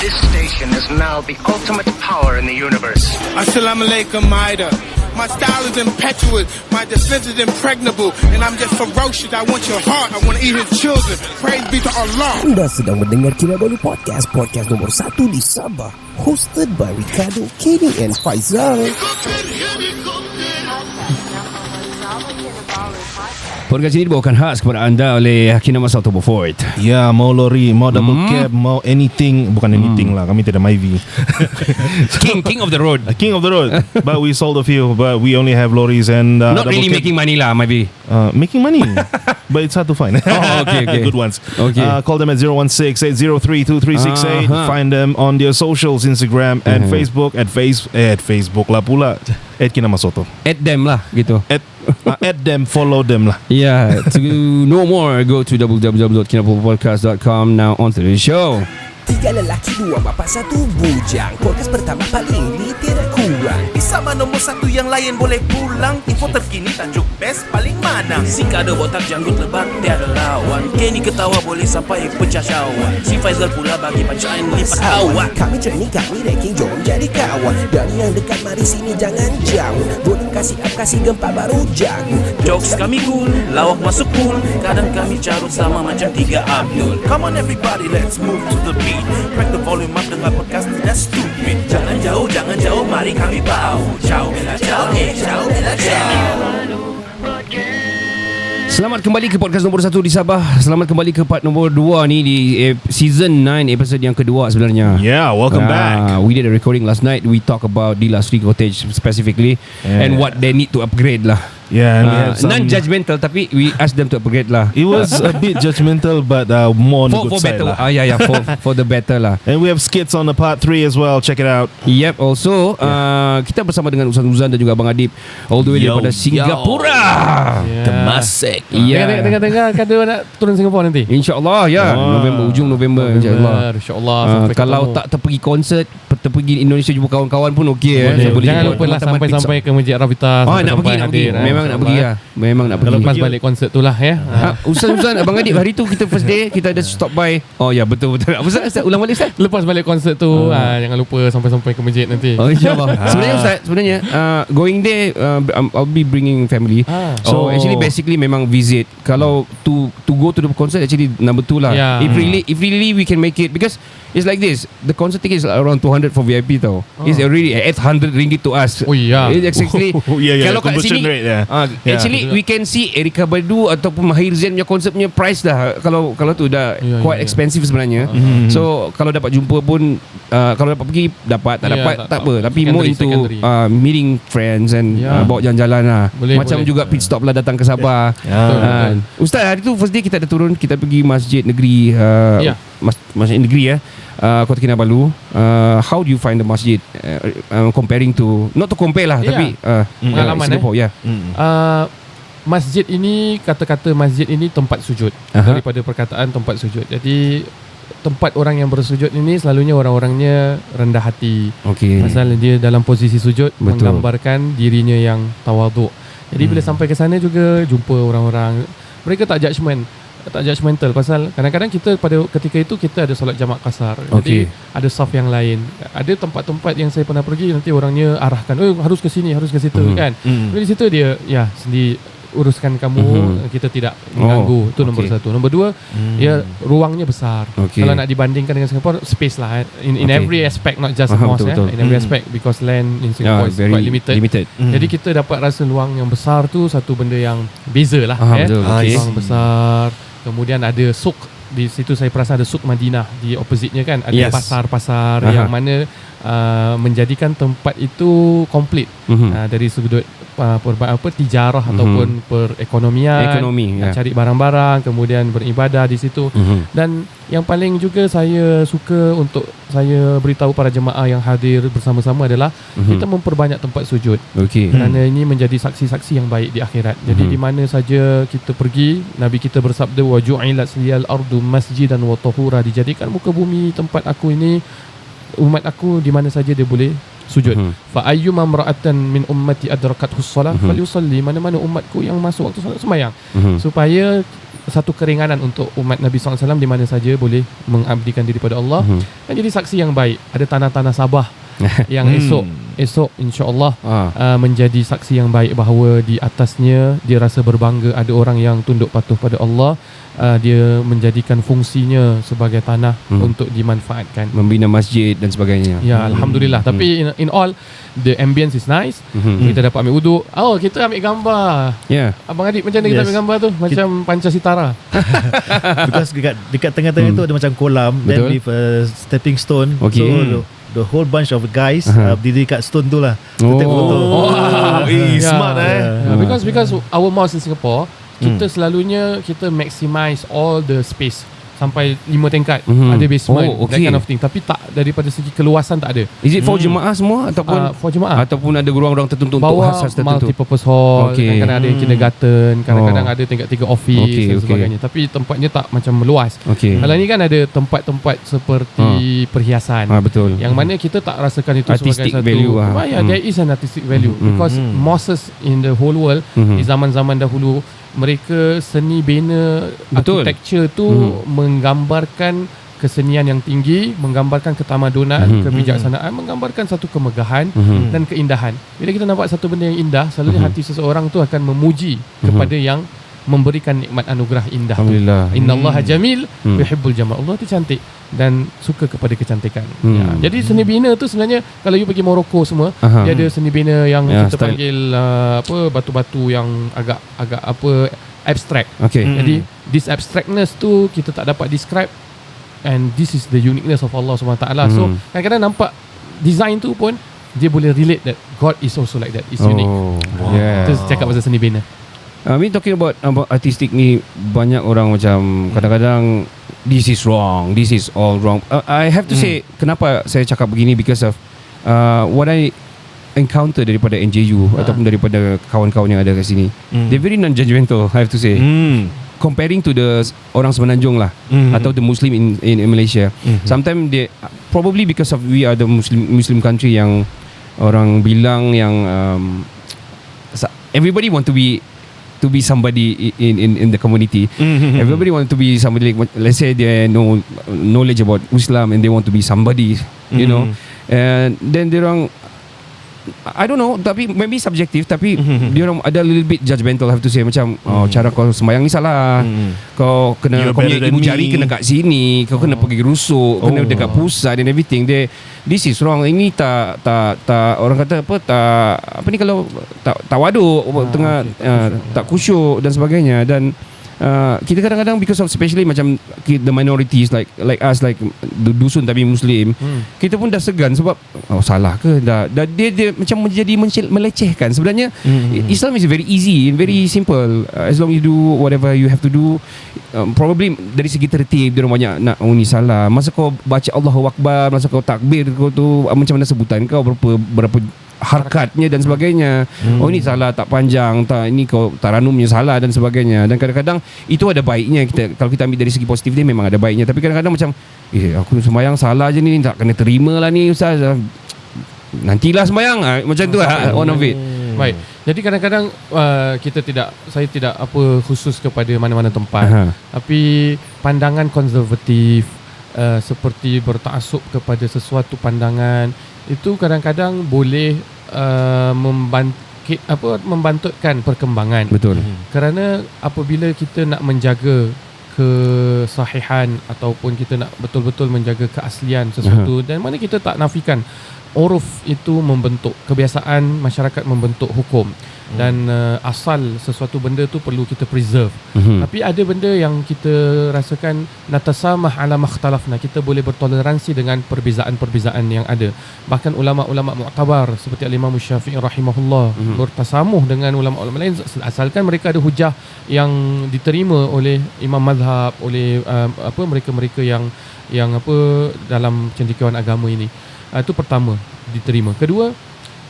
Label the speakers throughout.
Speaker 1: This station is now the ultimate power in the universe.
Speaker 2: Assalamualaikum, Maida. My style is impetuous, my defense is impregnable, and I'm just ferocious. I want your heart, I want to eat his children. Praise be to Allah.
Speaker 3: Anda sedang mendengar Kinabalu Podcast, podcast nomor 1 di Sabah, hosted by Ricardo, Kenny and Faizal.
Speaker 4: Podcast ini dibawakan khas kepada anda oleh Kinabalu Turbo Ford.
Speaker 5: Ya, mau lori, mau double cab, mau anything. Bukan anything lah, kami tidak Myvi.
Speaker 4: King of the road.
Speaker 5: King of the road. But we sold a few, but we only have lorries and
Speaker 4: Not really making money lah, maybe.
Speaker 5: Making money, but it's hard to find.
Speaker 4: Oh, okay.
Speaker 5: Good ones.
Speaker 4: Okay.
Speaker 5: Call them at 016-803-2368. Find them on their socials, Instagram and Facebook at Facebook lah pula. At Kinamasoto.
Speaker 4: Add them lah, gitu.
Speaker 5: Add them, follow them lah.
Speaker 4: Yeah, to know more, go to www.kinabulupodcast.com. Now on to the show.
Speaker 3: 3 lelaki, 2 bapa, 1 bujang. Podcast pertama paling ni tidak kurang.
Speaker 6: Di Sabah nombor 1 yang lain boleh pulang. Info terkini tajuk best paling mana. Si Kado botak janggut lebat tiada lawan. Kenny ketawa boleh sampai pecah syawak. Si Faizal pula bagi pancaan lipat awak.
Speaker 3: Kami cerni, kami ranking, jom jadi kawan. Dan yang dekat mari sini jangan jauh. Volume kasih up, kasih gempa baru jago.
Speaker 6: Jokes kami cool, lawak masuk cool. Kadang kami carut sama macam 3 Abdul. Come on everybody, let's move to the beat. Crack the volume up, dengar podcast tidak stupid. Jangan jauh, mari kami bau. Ciao, bella ciao, ciao, bella ciao.
Speaker 4: Selamat kembali ke podcast nombor 1 di Sabah. Selamat kembali ke part nombor 2 ni di season 9, episode yang kedua sebenarnya.
Speaker 5: Yeah, welcome back.
Speaker 4: We did a recording last night. We talk about the last week cottage specifically and what they need to upgrade lah.
Speaker 5: Yeah, and we have some
Speaker 4: non-judgmental, tapi we ask them to upgrade lah.
Speaker 5: It was a bit judgmental, but more on the good
Speaker 4: for
Speaker 5: side
Speaker 4: better
Speaker 5: lah.
Speaker 4: for the better lah.
Speaker 5: And we have skits on the part 3 as well. Check it out.
Speaker 4: Yep. Also kita bersama dengan Ustaz Uzan dan juga Abang Adib, all the way daripada Singapura.
Speaker 6: Temasek.
Speaker 7: Dengar kata nak turun Singapura nanti.
Speaker 4: InsyaAllah ya. November, ujung November InsyaAllah. Kalau tak terpergi konsert, terpergi Indonesia jumpa kawan-kawan pun okey.
Speaker 7: Jangan lupa lah sampai ke Masjid Rafitas.
Speaker 4: Nak pergi. Memang nak pergi.
Speaker 7: Lepas balik konsert tu lah ya.
Speaker 4: Ustaz Abang Adib, hari tu kita first day, kita ada stop by. Oh ya, betul. Apa Ustaz? Ulang balik Ustaz.
Speaker 7: Lepas balik konsert tu jangan lupa sampai ke masjid nanti.
Speaker 4: Oh insyaAllah. Sebenarnya going there, I'll be bringing family. So actually basically memang visit. Kalau to go to the concert, actually number 2 lah. If really we can make it, because it's like this, the concert ticket is around 200 for VIP tau. It's already 800 ringgit to us.
Speaker 7: Oh yeah.
Speaker 4: It's actually kalau kat
Speaker 5: conversion
Speaker 4: sini
Speaker 5: rate,
Speaker 4: actually we can see Erykah Badu ataupun Mahir Zain punya concert punya price dah. Kalau tu dah quite expensive sebenarnya. So kalau dapat jumpa pun, kalau dapat pergi dapat, tak dapat tak apa. Tapi more into meeting friends and bawa jalan-jalan lah. Macam juga pit stop lah datang ke Sabah. Ustaz, hari tu first day kita ada turun, kita pergi masjid negeri, masjid negeri Kota Kinabalu. How do you find the masjid comparing to, not to compare lah, tapi
Speaker 7: pengalaman
Speaker 4: Singapore
Speaker 7: masjid ini, kata-kata masjid ini tempat sujud daripada perkataan tempat sujud. Jadi tempat orang yang bersujud ini selalunya orang-orangnya rendah hati. Pasal dia dalam posisi sujud, menggambarkan dirinya yang tawaduk. Jadi bila sampai ke sana juga jumpa orang-orang, mereka tak judgmental. Pasal kadang-kadang kita pada ketika itu kita ada solat jamak kasar. Jadi ada saf yang lain. Ada tempat-tempat yang saya pernah pergi, nanti orangnya arahkan, harus ke sini, harus ke situ kan. Jadi situ dia sendiri uruskan kamu, kita tidak mengganggu. Itu nombor 1. Nombor 2, ruangnya besar. Kalau nak dibandingkan dengan Singapore, space lah in every aspect, not just mosque in every aspect, because land in Singapore is quite limited. Jadi kita dapat rasa luang yang besar tu satu benda yang beza lah. Ruang besar. Kemudian ada suk. Di situ saya perasan ada suk Madinah di opposite-nya kan. Ada pasar-pasar yang mana menjadikan tempat itu komplit dari sudut tijarah ataupun perekonomian, cari barang-barang, kemudian beribadah di situ. Dan yang paling juga saya suka untuk saya beritahu para jemaah yang hadir bersama-sama adalah kita memperbanyak tempat sujud. Kerana ini menjadi saksi-saksi yang baik di akhirat. Jadi di mana saja kita pergi, Nabi kita bersabda, wa ju'ilat liyal ardu masjidan wa tahura, dijadikan muka bumi tempat aku ini, umat aku di mana saja dia boleh sujud. Fa ayyuma imra'atan min ummati adrakathu shalah falyusalli, mana-mana umatku yang masuk waktu solat sembahyang, supaya satu keringanan untuk umat Nabi SAW di mana saja boleh mengabdikan diri pada Allah dan jadi saksi yang baik. Ada tanah-tanah Sabah yang esok insya-Allah menjadi saksi yang baik bahawa di atasnya dia rasa berbangga ada orang yang tunduk patuh pada Allah. Dia menjadikan fungsinya sebagai tanah untuk dimanfaatkan,
Speaker 4: membina masjid dan sebagainya.
Speaker 7: Ya, alhamdulillah. Tapi in all, the ambience is nice. Kita dapat ambil wuduk. Oh, kita ambil gambar. Abang Adik, macam mana kita ambil gambar tu? Macam Pancasitara.
Speaker 8: Because dekat tengah-tengah tu ada macam kolam, then with a stepping stone. So the whole bunch of guys berdiri kat stone tu lah. Take photo.
Speaker 5: Smart
Speaker 7: Because our mosque in Singapore, kita selalunya kita maximize all the space sampai 5 tingkat, ada basement, that kind of thing. Tapi tak, daripada segi keluasan tak ada.
Speaker 4: Is it for jemaah semua ataupun
Speaker 7: for jemaah,
Speaker 4: ataupun ada ruang-ruang tertentu untuk khas tertentu?
Speaker 7: Multi-purpose hall, kadang-kadang ada yang kindergarten, kadang-kadang ada tingkat 3 office dan sebagainya. Tapi tempatnya tak macam meluas. Kalau ni kan ada tempat-tempat seperti perhiasan,
Speaker 4: betul,
Speaker 7: yang mana kita tak rasakan itu
Speaker 4: artistic
Speaker 7: sebagai
Speaker 4: value.
Speaker 7: There is an artistic value because mosques in the whole world di zaman-zaman dahulu, mereka seni bina architecture tu menggambarkan kesenian yang tinggi, menggambarkan ketamadunan, kebijaksanaan, menggambarkan satu kemegahan dan keindahan. Bila kita nampak satu benda yang indah, selalunya hati seseorang tu akan memuji kepada yang memberikan nikmat anugerah indah.
Speaker 4: Alhamdulillah.
Speaker 7: Innallaha jamil yuhibbul jamal. Allah tu cantik dan suka kepada kecantikan. Jadi seni bina tu sebenarnya, kalau you pergi Morocco semua, dia ada seni bina yang kita panggil batu-batu yang agak abstract. Jadi this abstractness tu kita tak dapat describe, and this is the uniqueness of Allah SWT. So kadang-kadang nampak design tu pun dia boleh relate that God is also like that. It's unique. Itu cakap pasal seni bina.
Speaker 4: I mean, talking about artistic ni, banyak orang macam kadang-kadang this is wrong, this is all wrong. I have to say, kenapa saya cakap begini, because of what I encounter daripada NJU ataupun daripada kawan-kawan yang ada kat sini. They're very non-judgmental, I have to say. Comparing to the orang Semenanjung lah, atau the Muslim in Malaysia. Sometimes they, probably because of we are the Muslim country, yang orang bilang yang everybody want to be somebody in the community. Everybody want to be somebody, like, let's say they know knowledge about Islam and they want to be somebody, you know. And then they orang, I don't know, tapi maybe subjective, tapi dia orang ada a little bit judgmental, have to say, macam cara kau sembahyang ni salah, kau kena, kau punya ibu jari kena kat sini, kau kena pergi rusuk, kena dekat pusat and everything. This is wrong. Ini tak orang kata apa ni, kalau tak waduk tengah, tak khusyuk dan sebagainya. Dan kita kadang-kadang, because of especially macam the minorities like us, like dusun tapi Muslim, kita pun dah segan sebab salah ke, dah dia macam menjadi melecehkan. Sebenarnya Islam is very easy and very simple, as long you do whatever you have to do. Probably dari segi tertib dia orang banyak nak, ni salah, masa kau baca Allahu Akbar, masa kau takbir, kau tu macam mana sebutan kau, berapa harkatnya dan sebagainya. Ini salah, tak panjang, tak, ini kau taranumnya salah dan sebagainya. Dan kadang-kadang itu ada baiknya, kalau kita ambil dari segi positif dia memang ada baiknya. Tapi kadang-kadang macam aku sembahyang salah je ni, tak kena terima lah ni Ustaz, nantilah sembahyang, macam tu lah, one of it.
Speaker 7: Baik. Jadi kadang-kadang saya tidak khusus kepada mana-mana tempat, tapi pandangan konservatif, seperti bertaksub kepada sesuatu pandangan, itu kadang-kadang boleh membantutkan perkembangan.
Speaker 4: Betul.
Speaker 7: Kerana apabila kita nak menjaga kesahihan ataupun kita nak betul-betul menjaga keaslian sesuatu, dan mana kita tak nafikan uruf itu membentuk kebiasaan masyarakat, membentuk hukum, dan asal sesuatu benda tu perlu kita preserve. Tapi ada benda yang kita rasakan natasamah ala makhtalafna, kita boleh bertoleransi dengan perbezaan-perbezaan yang ada. Bahkan ulama-ulama mu'tabar seperti Al-Imam Syafi'i rahimahullah bertasamuh dengan ulama-ulama lain, asalkan mereka ada hujah yang diterima oleh imam mazhab, oleh mereka-mereka yang dalam cendekiawan agama ini. Itu pertama, diterima. Kedua,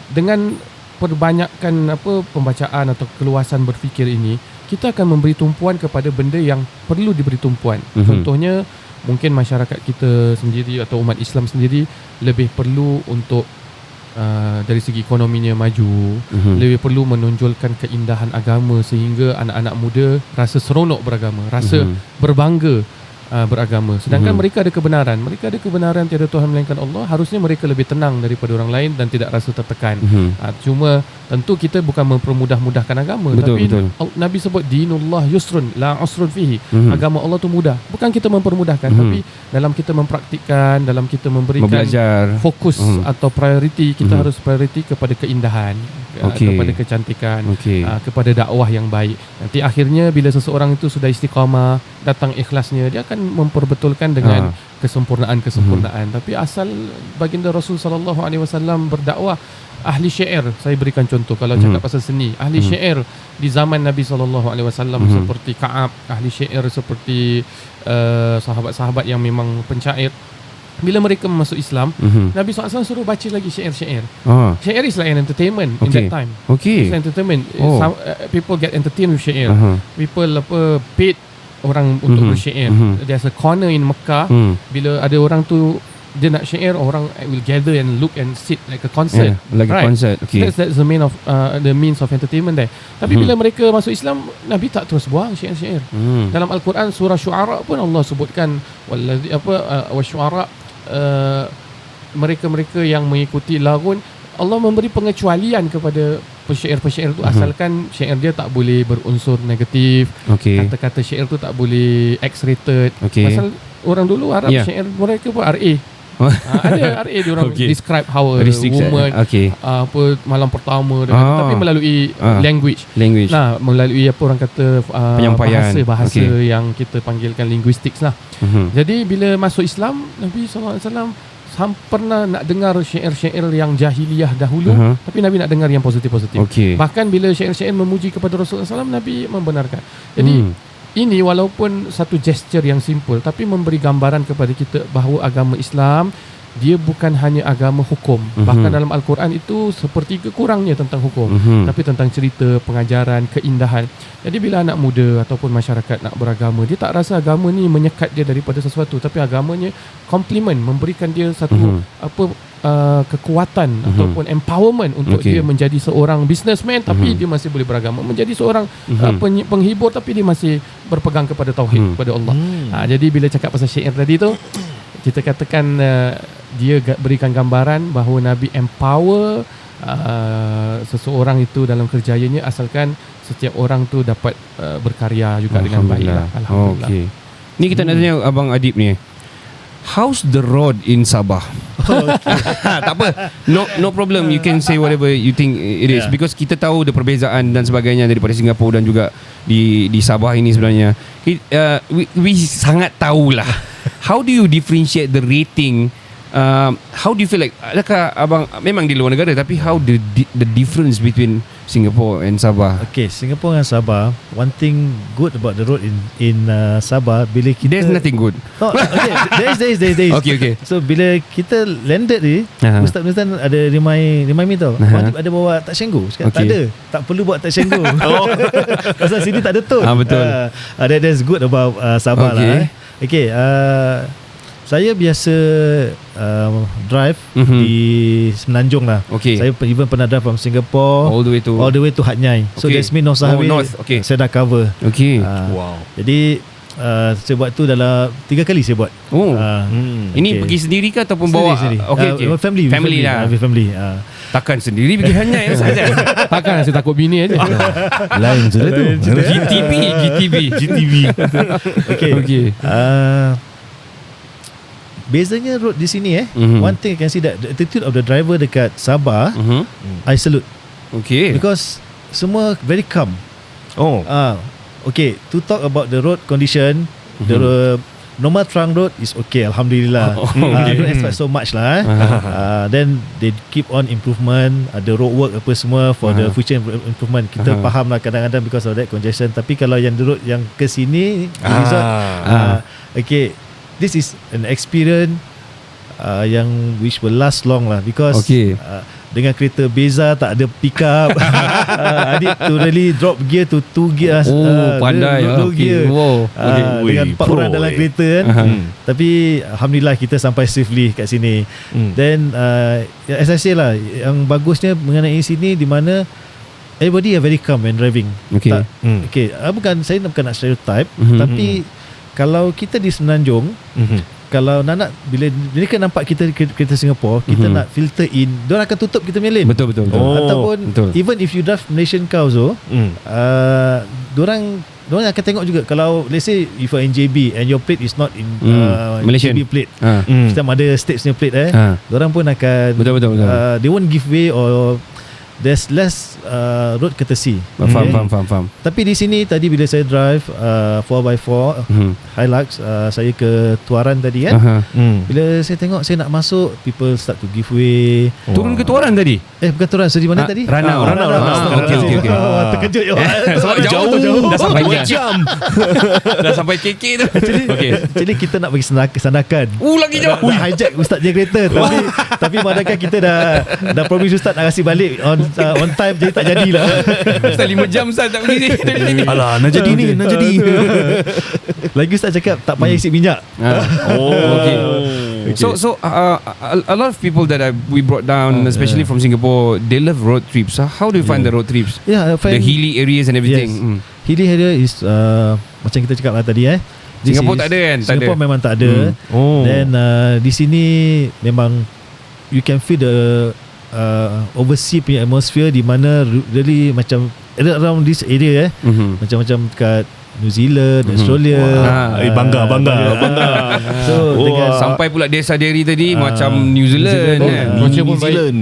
Speaker 7: dengan perbanyakkan pembacaan atau keluasan berfikir ini, kita akan memberi tumpuan kepada benda yang perlu diberi tumpuan. Contohnya, mungkin masyarakat kita sendiri atau umat Islam sendiri lebih perlu untuk dari segi ekonominya maju, lebih perlu menonjolkan keindahan agama sehingga anak-anak muda rasa seronok beragama, rasa berbangga beragama. Sedangkan mereka ada kebenaran tiada Tuhan melainkan Allah, harusnya mereka lebih tenang daripada orang lain dan tidak rasa tertekan. Cuma tentu kita bukan mempermudah-mudahkan agama, tapi Nabi sebut dinullah yusrun la usrun fihi. Agama Allah tu mudah, bukan kita mempermudahkan, tapi dalam kita mempraktikkan, dalam kita memberikan fokus atau priority, kita harus priority kepada keindahan, kepada kecantikan, kepada dakwah yang baik. Nanti akhirnya bila seseorang itu sudah istiqamah, datang ikhlasnya, dia akan memperbetulkan dengan kesempurnaan. Tapi asal baginda Rasul sallallahu alaihi wasallam berdakwah, ahli syair, saya berikan contoh kalau cakap pasal seni, ahli syair di zaman Nabi sallallahu alaihi wasallam seperti Ka'ab, ahli syair seperti sahabat-sahabat yang memang pencair, bila mereka masuk Islam, Nabi SAW suruh baca lagi syair-syair. Syair is like an entertainment in that time. It's entertainment. People get entertained with syair. People paid orang untuk bersyair. There's a corner in Mekah, bila ada orang tu dia nak syair, orang will gather and look and sit like a concert.
Speaker 4: Like a concert.
Speaker 7: That's the means of entertainment there. Tapi bila mereka masuk Islam, Nabi tak terus buang syair-syair. Dalam Al-Quran surah Syu'ara pun Allah sebutkan wasyu'ara, mereka-mereka yang mengikuti lagun, Allah memberi pengecualian kepada pesyair-pesyair itu, asalkan syair dia tak boleh berunsur negatif, kata-kata syair tu tak boleh X-rated. Pasal orang dulu Arab syair mereka pun RA. Ada RA dia orang describe how a woman apa malam pertama tapi melalui language. Nah, melalui apa orang kata bahasa yang kita panggilkan linguistics lah. Jadi bila masuk Islam, Nabi SAW pernah nak dengar syair-syair yang jahiliyah dahulu, tapi Nabi nak dengar yang positif-positif. Bahkan bila syair-syair memuji kepada Rasulullah SAW, Nabi membenarkan. Jadi ini walaupun satu gesture yang simple, tapi memberi gambaran kepada kita bahawa agama Islam dia bukan hanya agama hukum. Bahkan dalam Al-Quran itu sepertiga kurangnya tentang hukum, tapi tentang cerita, pengajaran, keindahan. Jadi bila anak muda ataupun masyarakat nak beragama, dia tak rasa agama ni menyekat dia daripada sesuatu, tapi agamanya komplement, memberikan dia satu kekuatan ataupun empowerment untuk dia menjadi seorang businessman, tapi dia masih boleh beragama, menjadi seorang penghibur, tapi dia masih berpegang kepada tauhid, kepada Allah. Jadi bila cakap pasal syair tadi tu, kita katakan dia berikan gambaran bahawa Nabi empower seseorang itu dalam kerjayanya, asalkan setiap orang tu dapat berkarya juga dengan baik. Alhamdulillah.
Speaker 4: Ni kita nak tanya Abang Adib ni, how's the road in Sabah? Tak apa, no problem, you can say whatever you think it is, because kita tahu ada perbezaan dan sebagainya daripada Singapura dan juga di Sabah ini sebenarnya. We sangat tahulah. How do you differentiate the rating? How do you feel like, adakah abang memang di luar negara, tapi how the difference between Singapore and Sabah?
Speaker 8: Okay, Singapore and Sabah, one thing good about the road in Sabah, bila kita,
Speaker 4: there's nothing good.
Speaker 8: Okay, there is.
Speaker 4: Okay.
Speaker 8: So bila kita landed ni, Ustaz ada remind me tau, ada bawa tak senggu. Tak ada, tak perlu buat tak senggu. Pasal sini tak ada tol.
Speaker 4: Betul.
Speaker 8: That's good about Sabah lah. Okay, saya biasa drive di Semenanjung lah. Saya even pernah drive from Singapore all the way to Hat Yai. So that's mean North Highway. Saya dah cover.
Speaker 5: Wow.
Speaker 8: Jadi saya buat tu dalam 3 kali saya buat.
Speaker 4: Ini pergi sendiri ke ataupun bawa? Family lah.
Speaker 8: Family.
Speaker 4: Takkan sendiri pergi hanya saja.
Speaker 7: Takkan saya takut bini aja.
Speaker 5: Lain sudah tu.
Speaker 4: GTV.
Speaker 8: Okay. Bezanya road di sini one thing I can see that the attitude of the driver dekat Sabah, I salute. Because semua very calm. Okay, to talk about the road condition, the normal trunk road is okay, Alhamdulillah. Don't expect so much lah. Then they keep on improvement, the road work apa semua for the future improvement. Kita faham lah kadang-kadang because of that congestion. Tapi kalau yang the road yang ke sini resort, okay, this is an experience yang which will last long lah, because dengan kereta Beza tak ada pick up. I need to really drop gear to 2 gear.
Speaker 4: Pandai.
Speaker 8: Low gear.
Speaker 4: Wow.
Speaker 8: Dengan 4 orang dalam kereta kan. Tapi alhamdulillah kita sampai safely kat sini. Then as I say lah, yang bagusnya mengenai sini di mana everybody are very calm when driving.
Speaker 4: Okay.
Speaker 8: Saya bukan nak stereotype, tapi kalau kita di Semenanjung, kalau nak bila mereka nampak kita kereta Singapore, kita nak filter in, diorang akan tutup kita punya lane.
Speaker 4: Betul.
Speaker 8: Ataupun even if you drive Malaysian car also, diorang akan tengok juga. Kalau let's say if you're in JB and your plate is not in
Speaker 4: Malaysian
Speaker 8: JB plate, kita ada states punya plate diorang pun akan
Speaker 4: betul.
Speaker 8: They won't give way, or there's less road courtesy.
Speaker 4: Faham.
Speaker 8: Tapi di sini tadi bila saya drive 4x4 Hilux, saya ke Tuaran tadi kan. Bila saya tengok saya nak masuk, people start to give way.
Speaker 4: Turun ke Tuaran tadi?
Speaker 8: Bukan Tuaran, di mana tadi?
Speaker 4: Ranau. Okay.
Speaker 8: Terkejut ya.
Speaker 4: Jauh. Dah sampai jam. Dah sampai KK tu.
Speaker 8: Jadi kita nak bagi sandakan.
Speaker 4: Lagi jauh.
Speaker 8: Nak hijack ustaz dia kereta. Tapi madakah kita dah promise ustaz nak kasih balik on time, jadi tak jadilah.
Speaker 4: Ustaz 5 jam Ustaz tak pergi sini.
Speaker 5: Alah, nak jadi.
Speaker 8: Lagi ustaz cakap tak payah isi minyak.
Speaker 4: Okay. So a lot of people that we brought down, especially from Singapore, they love road trips. How do you find the road trips?
Speaker 8: I find
Speaker 4: the hilly areas and everything.
Speaker 8: Yes. Hilly area is macam kita cakap lah tadi
Speaker 4: Singapore tak ada kan?
Speaker 8: Singapore memang tak ada. Then di sini memang you can feel the overseas punya atmosphere, di mana really macam around this area macam-macam dekat New Zealand, Australia.
Speaker 5: Bangga.
Speaker 8: So dengan
Speaker 4: sampai pula desa Derry tadi macam New Zealand.
Speaker 5: New Zealand.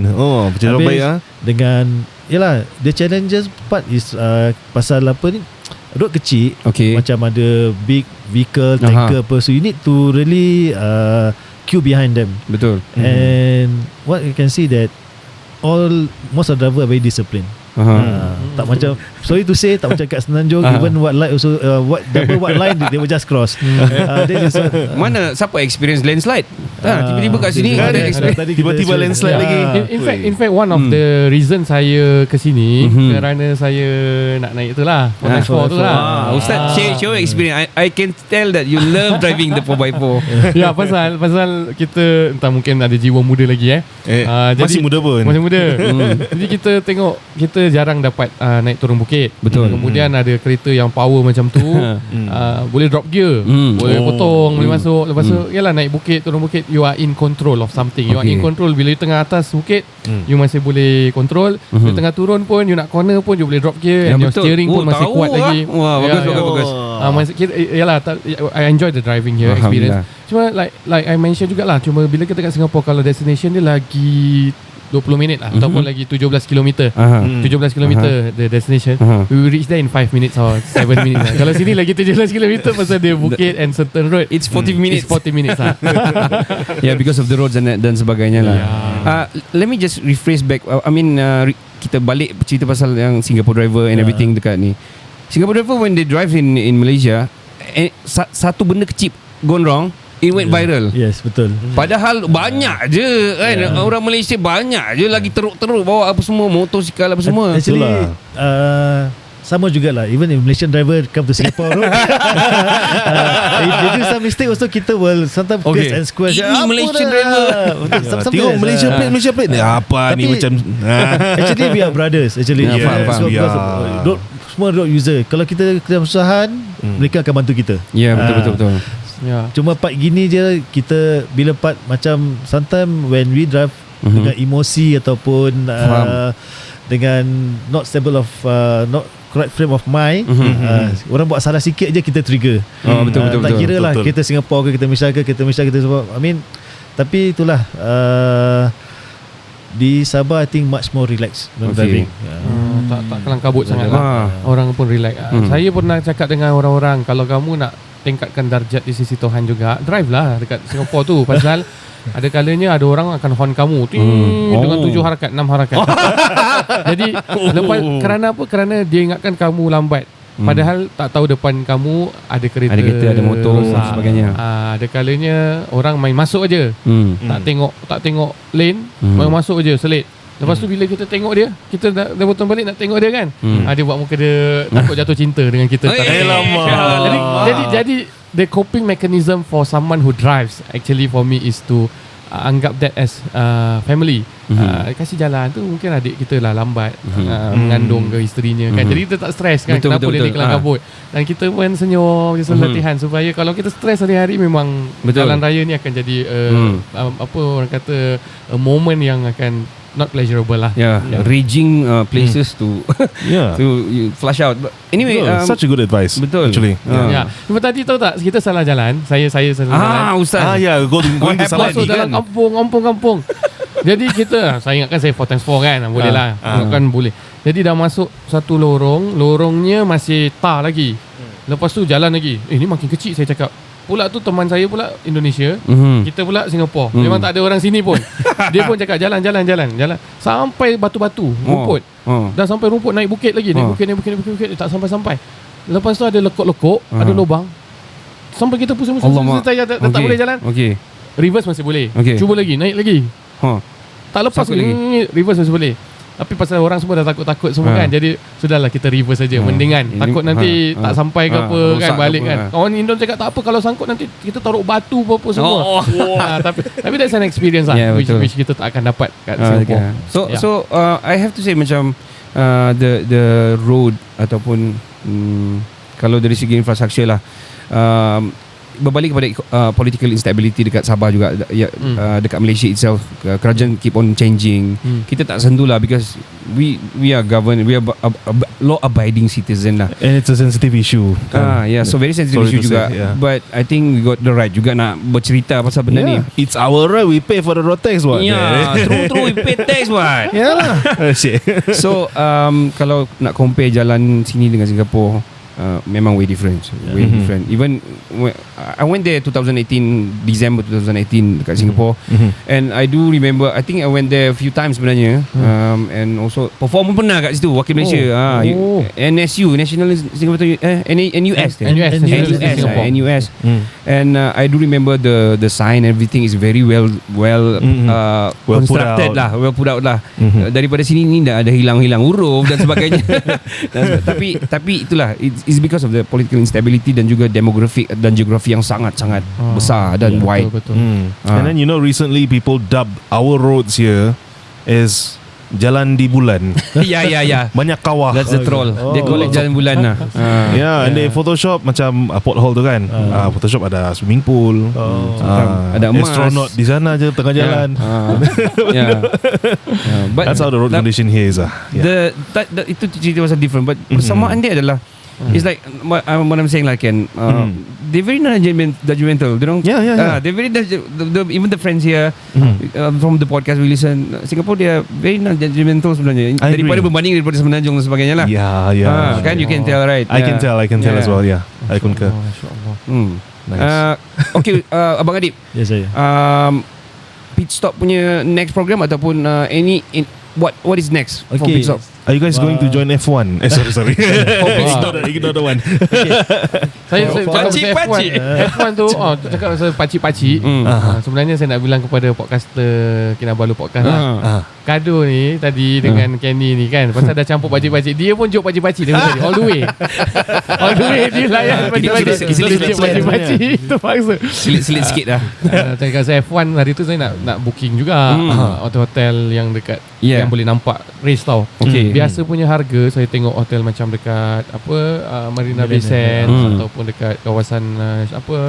Speaker 5: Macam baik
Speaker 8: dengan yalah, the challenges part is pasal apa ni, road kecil, macam ada big vehicle, tanker apa, so you need to really queue behind them.
Speaker 4: Betul.
Speaker 8: And what you can see that most of the driver are very disciplined. Tak macam, sorry to say, tak macam kat Semenanjung, even white light also, double white line they will just cross.
Speaker 4: Mana siapa experience landslide? Tiba-tiba kat sini ada experience,
Speaker 5: tiba-tiba landslide lagi.
Speaker 7: In fact one of the reason saya ke sini kerana saya nak naik itulah 4x4 tu lah.
Speaker 4: Ustaz, share your experience. I can tell that you love driving the 4x4.
Speaker 7: Ya, pasal kita entah mungkin ada jiwa muda lagi
Speaker 5: masih muda pun.
Speaker 7: Masih muda. Jadi kita tengok, kita jarang dapat naik turun bukit.
Speaker 4: Betul.
Speaker 7: Kemudian ada kereta yang power macam tu, boleh drop gear, boleh potong, boleh masuk. Lepas tu yalah, naik bukit, turun bukit, you are in control of something. You are in control. Bila you tengah atas bukit, you masih boleh control. Bila tengah turun pun, you nak corner pun, you boleh drop gear, and your steering pun masih kuat lagi.
Speaker 4: Wah, bagus.
Speaker 7: Yalah, I enjoy the driving here experience. Cuma like I mention jugalah, cuma bila kita kat Singapore, kalau destination dia lagi 20 minit lah, ataupun lagi 17 km. 17 km the destination, we will reach there in 5 minutes or 7 minutes. Kalau sini lagi 17 km pasal dia bukit and certain road,
Speaker 4: it's 40 minutes.
Speaker 7: It's 40 minutes lah.
Speaker 4: Yeah, because of the roads dan sebagainya lah. Let me just rephrase back. Kita balik cerita pasal yang Singapore driver and everything dekat ni. Singapore driver when they drive in Malaysia, satu benda kecil gone wrong, it went viral.
Speaker 8: Yes, betul.
Speaker 4: Padahal banyak je kan, orang Malaysia banyak je lagi teruk-teruk bawa apa semua, motosikal apa semua.
Speaker 8: Actually sama jugalah, even if Malaysian driver come to Singapore road, if they do some mistake also, kita will sometimes curse and squash.
Speaker 4: Malaysian driver
Speaker 5: tengok Malaysia plate ni apa ni, macam
Speaker 8: actually we are brothers actually. Semua road user, kalau kita kesusahan, mereka akan bantu kita.
Speaker 4: Ya, betul.
Speaker 8: Cuma part gini je, kita bila part macam sometimes when we drive dengan emosi ataupun dengan not stable of not correct frame of mind, orang buat salah sikit je kita trigger.
Speaker 4: Betul.
Speaker 8: Tak kira lah kita Singapore ke kita Malaysia ke kita sebab tapi itulah di Sabah I think much more relax driving.
Speaker 7: Tak kelang kabut sangat lah. Orang pun relax. Saya pernah cakap dengan orang-orang, kalau kamu nak tingkatkan darjat di sisi Tuhan juga, drive lah dekat Singapore tu. Pasal ada kalanya ada orang akan horn kamu dengan 7 harakat 6 harakat. Jadi lepas, kerana apa? Kerana dia ingatkan kamu lambat, padahal tak tahu depan kamu ada kereta,
Speaker 4: ada motor dan sebagainya.
Speaker 7: Ada kalanya orang main masuk aja, tak tengok lane, main masuk aja selit. Lepas tu bila kita tengok dia, kita dah potong balik nak tengok dia kan. Dia buat muka dia takut jatuh cinta dengan kita. Jadi the coping mechanism for someone who drives actually for me is to anggap that as family. Kasih jalan tu mungkin adik kita lah lambat mengandung ke isterinya kan. Jadi kita tak stres kan. Kenapa dia ni kelang kabut. Dan kita pun senyum, kita latihan supaya kalau kita stres hari-hari memang jalan raya ni akan jadi apa orang kata a moment yang akan not pleasurable lah.
Speaker 4: Raging places to to flush out. But anyway,
Speaker 5: such a good advice.
Speaker 4: Betul.
Speaker 5: Actually.
Speaker 7: Cuma tadi tahu tak, kita salah jalan. Saya salah jalan.
Speaker 4: Ustaz.
Speaker 5: Going to salah
Speaker 7: masuk dalam kampung. Jadi kita, saya ingatkan saya 4x4 kan, boleh lah. Kan boleh. Jadi dah masuk satu lorongnya masih tar lagi. Lepas tu jalan lagi. Ni makin kecil saya cakap. Pula tu teman saya pula Indonesia, kita pula Singapura. Memang tak ada orang sini pun. Dia pun cakap jalan sampai batu-batu, rumput. Dah sampai rumput, naik bukit lagi, naik bukit tak sampai. Lepas tu ada lekuk-lekuk, ada lubang. Sampai kita pusing saya tak boleh jalan. Reverse masih boleh. Cuba lagi, naik lagi. Tak lepas lagi. Reverse masih boleh. Tapi pasal orang semua dah takut-takut semua kan. Jadi sudahlah kita reverse saja. Mendingan takut nanti tak sampai ke apa kan, balik kan. Kawan Indon cakap tak apa, kalau sangkut nanti kita taruh batu apa semua. Tapi that's an experience lah, which kita tak akan dapat kat Singapore.
Speaker 4: So I have to say macam the road ataupun kalau dari segi infrastruktur lah, berbalik kepada political instability dekat Sabah juga, dekat Malaysia itself, kerajaan keep on changing. Kita tak sentuh lah because we are governed, we are law abiding citizen lah,
Speaker 5: and it's a sensitive issue kan?
Speaker 4: So very sensitive issue juga, but I think we got the right juga nak bercerita pasal benda ni.
Speaker 5: It's our right, we pay for the road tax what.
Speaker 4: True we pay tax what. So kalau nak compare jalan sini dengan Singapore, memang way different. Even I went there December 2018 dekat Singapore, and I do remember, I think I went there a few times sebenarnya, and also perform pun pernah kat situ, wakil Malaysia. NSU, National Singapore NUS. And I do remember the sign, everything is very well constructed lah, well put out lah. Daripada sini ni dah ada hilang huruf dan sebagainya. tapi itulah, it's because of the political instability dan juga demografi dan geografi yang sangat-sangat besar dan wide.
Speaker 7: Betul.
Speaker 5: And then recently people dub our roads here as jalan di bulan.
Speaker 4: Ya.
Speaker 5: Banyak kawah.
Speaker 4: That's the troll. Dia collect jalan bulan lah.
Speaker 5: And they Photoshop macam pothole tu kan. Photoshop ada swimming pool.
Speaker 4: Ada emas.
Speaker 5: Astronaut di sana je tengah jalan. But that's how the road condition here is.
Speaker 4: Itu cerita pasal different, but persamaan dia adalah, it's like what I'm saying lah, Ken. They're very judgmental. They don't. They're very even the friends here from the podcast we listen. Singapore, they are very judgmental sebenarnya. Daripada berbanding daripada Semenanjung dan sebagainya lah. Kan you can tell, right?
Speaker 5: I can tell as well. I concur.
Speaker 4: Nice. Okay, Abang Adib.
Speaker 8: Yes, saya.
Speaker 4: Pit stop punya next program ataupun what is next for pit stop?
Speaker 5: Are you guys going to join F1? Sorry. Ignore the one.
Speaker 7: Saya pakcik. F1 tu cakap pasal pakcik-pakcik. Sebenarnya saya nak bilang kepada podcaster Kinabalu Podcast lah. Kado ni tadi dengan Kenny ni kan, pasal dah campur pakcik-pakcik, dia pun jok pakcik-pakcik dengan tadi all the way dia layan pakcik-pakcik terpaksa
Speaker 4: Selit sikit dah.
Speaker 7: Cakap saya F1 hari tu saya nak booking juga hotel yang dekat yang boleh nampak race tau. Biasa punya harga saya tengok hotel macam dekat Marina Bay Sands ataupun dekat kawasan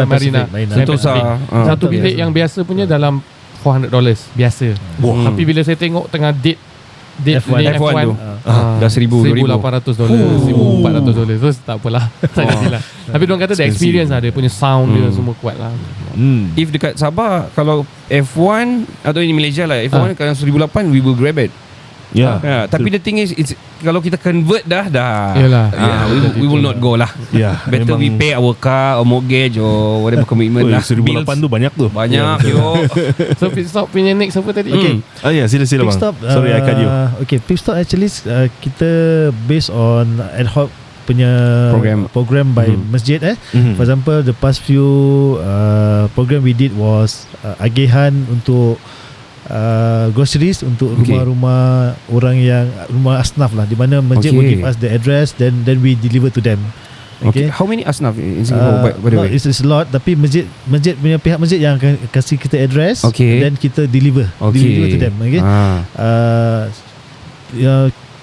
Speaker 7: Marina
Speaker 4: Sentosa.
Speaker 7: Satu bilik yang biasa punya dalam $400 biasa. Tapi bila saya tengok tengah date
Speaker 4: F1 tu dah $1,800
Speaker 7: $1,400. Terus tak apalah. Tak jadilah. Tapi diorang kata the experience lah, dia punya sound dia semua kuat lah.
Speaker 4: If dekat Sabah, kalau F1 atau di Malaysia lah, F1 kalau $1,800 we will grab it. Tapi the thing is, it's, kalau kita convert dah we will not go lah. Better we pay our car or mortgage or whatever commitment lah.
Speaker 5: $1,800 tu banyak tu.
Speaker 4: Banyak yo.
Speaker 7: So pit stop punya next apa tadi?
Speaker 5: Sila bang. Sorry I cut you.
Speaker 8: Pit stop actually kita based on ad hoc punya program by masjid. For example, the past few program we did was agihan untuk groceries untuk rumah-rumah orang yang rumah asnaf lah, di mana masjid will give us the address, then we deliver to them.
Speaker 4: Okay. How many asnaf in Singapore by the way?
Speaker 8: It's a lot, tapi masjid punya pihak masjid yang akan kasih kita address, then kita deliver to them. Okay.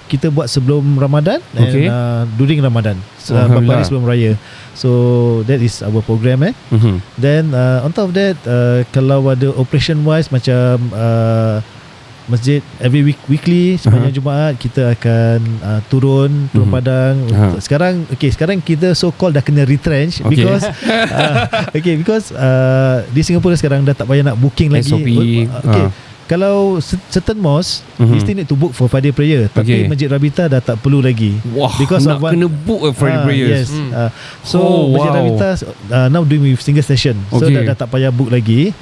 Speaker 8: Kita buat sebelum Ramadan and during Ramadan, beberapa hari sebelum raya. So that is our program. Then on top of that, kalau ada operation wise macam masjid every weekly sepanjang Jumaat kita akan turun padang. Sekarang kita so called dah kena retrench because because di Singapura sekarang dah tak payah nak booking lagi. Kalau certain mosque you still need to book for Friday prayer, tapi Masjid Rabita dah tak perlu lagi.
Speaker 4: Because nak kena book Friday prayers.
Speaker 8: Yes. So Masjid Rabita now doing with single station, so dah tak payah book lagi.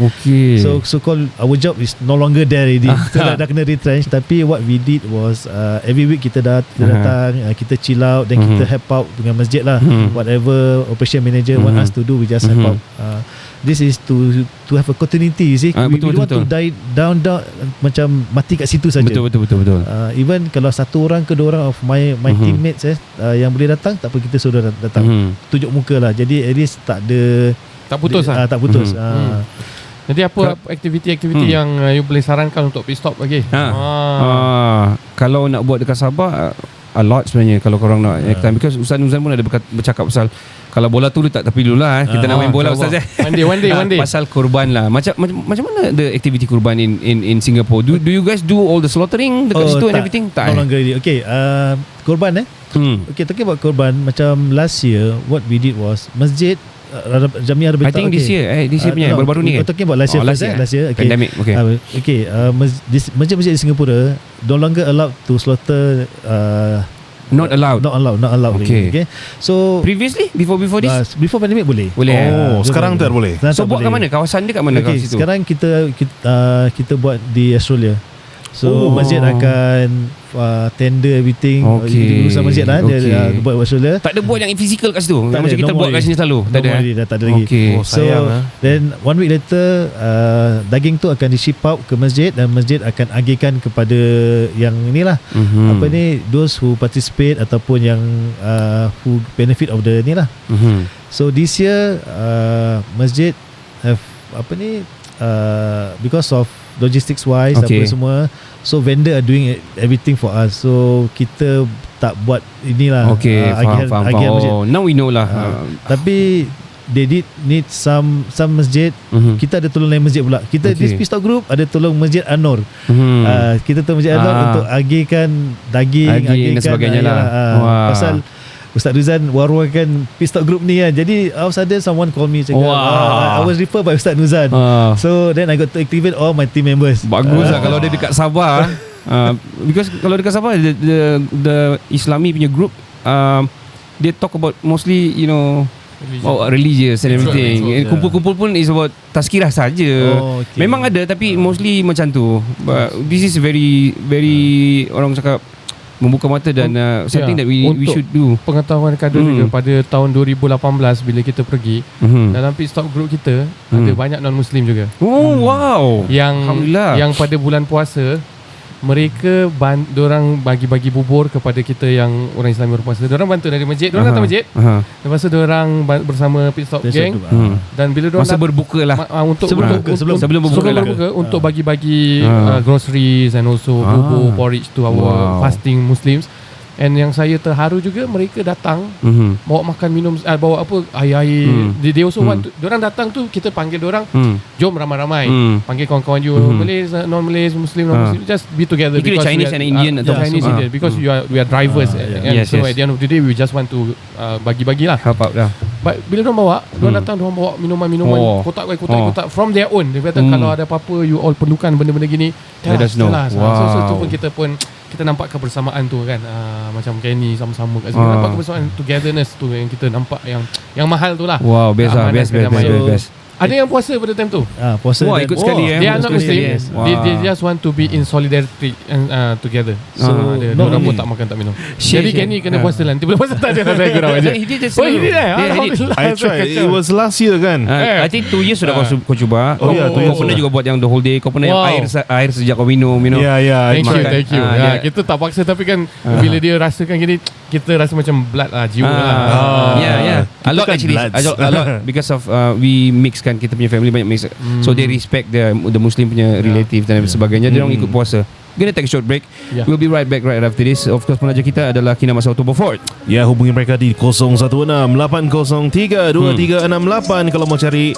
Speaker 8: So called our job is no longer there already. So dah kena retrench. Tapi what we did was every week kita datang, kita chill out, then kita help out dengan masjid lah. Whatever operation manager want us to do, we just help out. This is to have a continuity. You see, we don't want to die down macam mati kat situ saja.
Speaker 4: Betul.
Speaker 8: Even kalau satu orang ke dua orang of my teammates yang boleh datang, tak apa, kita sudah datang. Tunjuk muka lah. Jadi at least tak putus. Jadi apa aktiviti yang you boleh sarankan untuk pit stop lagi?
Speaker 4: Kalau nak buat dekat Sabah, a lot sebenarnya kalau korang nak next time, because Ustaz Nuzan pun ada bercakap pasal kalau bola tu letak tepi dulu lah. Kita nak main bola Ustaz.
Speaker 7: One day.
Speaker 4: Pasal kurban lah. Macam mana the activity kurban in Singapore? Do you guys do all the slaughtering dekat situ and everything? Tak.
Speaker 8: No longer really. Okay, kurban Okay, talking about kurban, macam last year what we did was masjid Jamiah Arbita.
Speaker 4: I think this year punya baru-baru ni kan.
Speaker 8: Talking about last year. Last year. Okay.
Speaker 4: Pandemic.
Speaker 8: Masjid di Singapura no longer allowed to slaughter. Not allowed. Okay. So
Speaker 4: previously before this,
Speaker 8: before pandemic boleh.
Speaker 5: Sekarang tak boleh.
Speaker 4: So buat kat mana? Kawasan dia kat mana?
Speaker 8: Okay, sekarang kita buat di Australia. So masjid akan tender everything. Urusan masjid lah dia buat Australia.
Speaker 4: Tak ada buat yang physical kat situ. Macam kita buat kat sini selalu.
Speaker 8: Tak ada lagi. So then 1 week later daging tu akan di ship out ke masjid, dan masjid akan agihkan kepada yang inilah apa ni, those who participate ataupun yang who benefit of the ni lah. So this year masjid have apa ni, because of logistics wise apa semua, so vendor are doing everything for us. So kita tak buat inilah
Speaker 4: faham. Now we know lah.
Speaker 8: Tapi they did need some masjid. Kita ada tolong lain masjid pula. Kita di Pistol Group ada tolong Masjid An-Nur. Kita tolong Masjid An-Nur untuk agihkan daging
Speaker 4: dan sebagainya lah.
Speaker 8: Pasal Ustaz Nuzan waruakan Pistol Group ni kan. Jadi all of a sudden someone call me cakap, I was referred by Ustaz Nuzan. So then I got to activate all my team members.
Speaker 4: Bagus lah kalau dia dekat Sabah. Because kalau dekat Sabah the Islami punya group, they talk about mostly religious and everything. Kumpul-kumpul pun is about tazkirah saja. Memang ada, tapi mostly macam tu. But this is very orang cakap membuka mata dan something that we should do.
Speaker 7: Pengetahuan kader juga pada tahun 2018 bila kita pergi, dalam pit stop group kita ada banyak non-Muslim juga.
Speaker 4: Wow.
Speaker 7: Yang pada bulan puasa mereka dorang bagi-bagi bubur kepada kita yang orang Islam berpuasa. Dorang bantu dari masjid, dorang datang masjid. Lepas tu dorang bersama pit stop gang, dan bila dorang
Speaker 4: masa berbuka lah,
Speaker 7: sebelum berbuka untuk bagi-bagi groceries and also bubur porridge to our fasting Muslims. And yang saya terharu juga, mereka datang bawa makan minum, bawa apa, air. They also want to, diorang datang tu kita panggil diorang, jom ramai-ramai, panggil kawan-kawan you, Malays, non-Malays, Muslim, non-Muslim, just be together.
Speaker 4: Because Chinese and Indian atau
Speaker 7: Chinese Indian, because we are drivers, and so at the end of the day we just want to bagi-bagi lah,
Speaker 4: help out lah.
Speaker 7: But bila diorang bawa, diorang datang, diorang bawa minuman-minuman, kotak from their own. Dia kata kalau ada apa-apa you all perlukan benda-benda gini, tell us. So tu pun kita nampak kebersamaan tu kan, macam Kenny sama-sama kat sini, nampak kebersamaan, togetherness tu yang kita nampak, yang mahal tu lah.
Speaker 4: Wow, best.
Speaker 7: Ada yang puasa pada time tu.
Speaker 8: Puasa.
Speaker 4: Wah, ikut sekali
Speaker 7: They are not Muslim. They just want to be in solidarity and together. So orang pun tak makan tak minum. Jadi Kenny kena puasa lah. Nanti boleh puasa tak ada saya gurau aja.
Speaker 4: He did just
Speaker 5: I tried. It was last year kan.
Speaker 4: I think 2 years sudah kau cuba. Kau pernah juga buat yang the whole day. Kau pernah yang air sejak kau minum.
Speaker 5: Yeah.
Speaker 7: Thank you. Kita tak paksa, tapi kan bila dia rasakan gini, kita rasa macam blood lah, jiwa lah.
Speaker 4: Yeah. A lot actually. A lot because of we mix kan, kita punya family banyak mix. So they respect the Muslim punya relative dan sebagainya. Dia orang ikut puasa. Gonna take a short break. We'll be right back right after this. Of course, penaja kita adalah Kinabalu Beaufort.
Speaker 5: Ya, hubungi mereka di 016-803-2368 kalau mau cari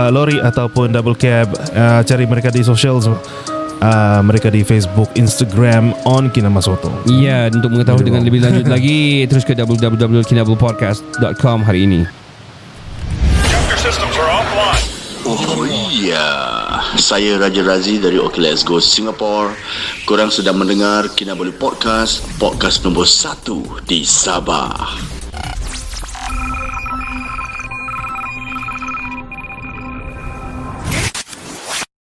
Speaker 5: lori ataupun double cab. Cari mereka di socials. Mereka di Facebook, Instagram on Kinabalu.
Speaker 4: Ya, untuk mengetahui dengan lebih lanjut lagi, terus ke www.kinabulpodcast.com hari ini.
Speaker 9: Oh iya, saya Raja Razi dari OK Let's Go Singapore. Korang sedang mendengar Kinabalu Podcast, podcast nombor 1 di Sabah.